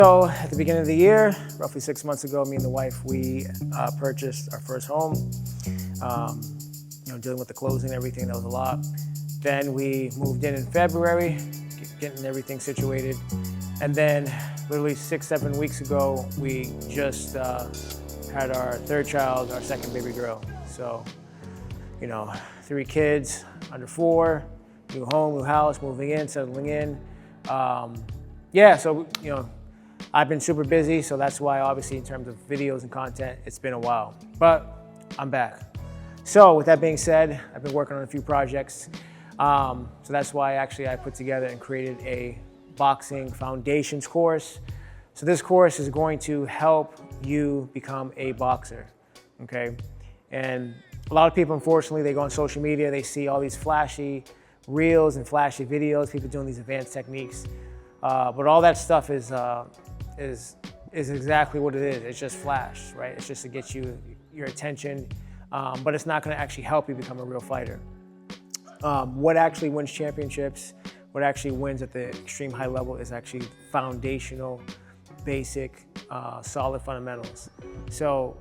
So at the beginning of the year, roughly 6 months ago, me and the wife, we purchased our first home. Dealing with the closing and everything, that was a lot. Then we moved in February, getting everything situated. And then literally 6-7 weeks ago, we just had our third child, our second baby girl. So, 3 kids, under 4, new home, new house, moving in, settling in. I've been super busy, so that's why obviously in terms of videos and content, it's been a while, but I'm back. So with that being said, I've been working on a few projects. So that's why actually I put together and created a boxing foundations course. So this course is going to help you become a boxer, okay? And a lot of people, unfortunately, they go on social media, they see all these flashy reels and flashy videos, people doing these advanced techniques. But all that stuff is exactly what it is. It's just flash, right? It's just to get your attention, but it's not gonna actually help you become a real fighter. What actually wins championships, what actually wins at the extreme high level is actually foundational, basic, solid fundamentals. So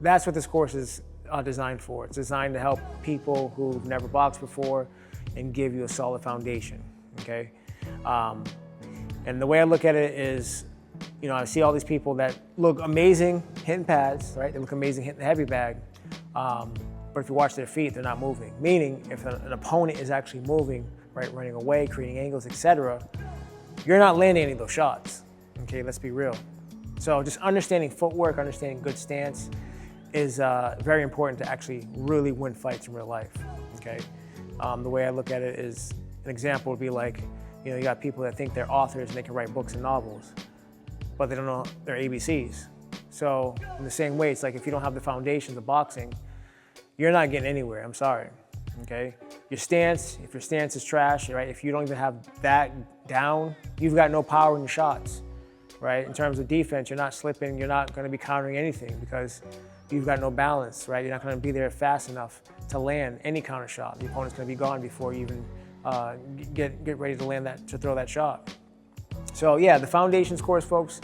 that's what this course is designed for. It's designed to help people who've never boxed before and give you a solid foundation, okay? And the way I look at it is, I see all these people that look amazing hitting pads, right? They look amazing hitting the heavy bag, but if you watch their feet, they're not moving. Meaning, if an opponent is actually moving, right, running away, creating angles, etc., you're not landing any of those shots, okay? Let's be real. So just understanding footwork, understanding good stance is very important to actually really win fights in real life, okay? The way I look at it is, an example would be like, you got people that think they're authors and they can write books and novels, but they don't know their ABCs. So in the same way, it's like if you don't have the foundations of boxing, you're not getting anywhere, I'm sorry, okay? Your stance, if your stance is trash, right? If you don't even have that down, you've got no power in your shots, right? In terms of defense, you're not slipping, you're not gonna be countering anything because you've got no balance, right? You're not gonna be there fast enough to land any counter shot. The opponent's gonna be gone before you even get ready to land that, to throw that shot. So yeah, the foundations course, folks.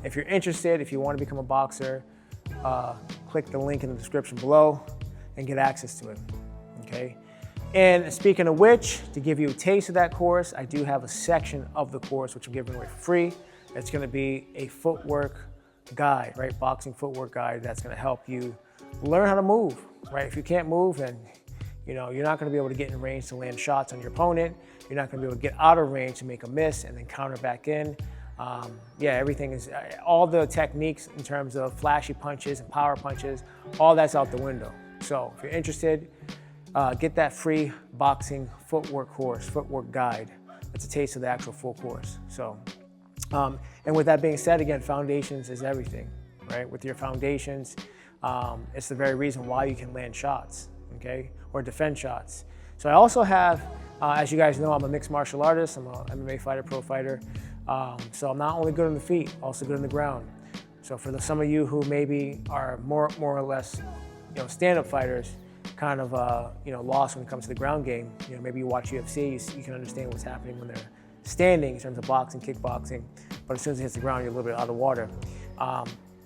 If you're interested, if you want to become a boxer, click the link in the description below and get access to it, okay? And speaking of which, to give you a taste of that course, I do have a section of the course which I'm giving away for free. It's gonna be a footwork guide, right? Boxing footwork guide that's gonna help you learn how to move, right? If you can't move, then you're not gonna be able to get in range to land shots on your opponent. You're not gonna be able to get out of range to make a miss and then counter back in. Everything is, all the techniques in terms of flashy punches and power punches, all that's out the window. So if you're interested, get that free boxing footwork course, footwork guide. It's a taste of the actual full course. So, and with that being said, again, foundations is everything, right? With your foundations, it's the very reason why you can land shots, okay? Or defend shots. So I also have, as you guys know, I'm a mixed martial artist. I'm a MMA fighter, pro fighter. So I'm not only good on the feet, also good on the ground. So for some of you who maybe are more or less, stand-up fighters, kind of, lost when it comes to the ground game. Maybe you watch UFC, you can understand what's happening when they're standing in terms of boxing, kickboxing. But as soon as it hits the ground, you're a little bit out of the water.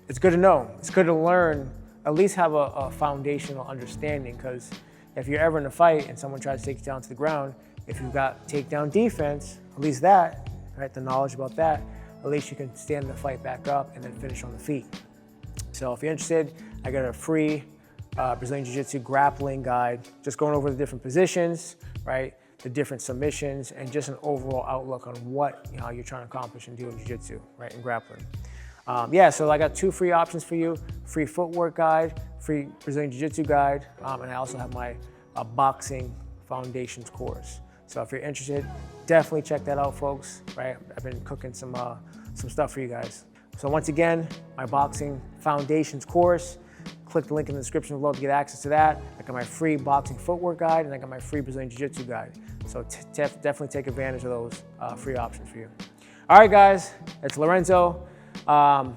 It's good to know. It's good to learn, at least have a foundational understanding, because if you're ever in a fight and someone tries to take you down to the ground, if you've got takedown defense, at least that, right, the knowledge about that, at least you can stand the fight back up and then finish on the feet. So if you're interested, I got a free Brazilian Jiu-Jitsu grappling guide, just going over the different positions, right, the different submissions, and just an overall outlook on what you're trying to accomplish and do in Jiu-Jitsu, right, and grappling. So I got 2 free options for you: free footwork guide, free Brazilian Jiu-Jitsu guide, and I also have my boxing foundations course. So if you're interested, definitely check that out, folks, right? I've been cooking some stuff for you guys. So once again, my boxing foundations course, click the link in the description below to get access to that. I got my free boxing footwork guide, and I got my free Brazilian Jiu-Jitsu guide. So definitely take advantage of those free options for you. All right, guys, it's Lorenzo. We're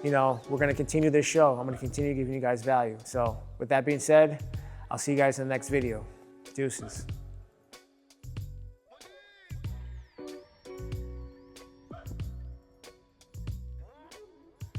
gonna continue this show. I'm gonna continue giving you guys value. So with that being said, I'll see you guys in the next video. Deuces.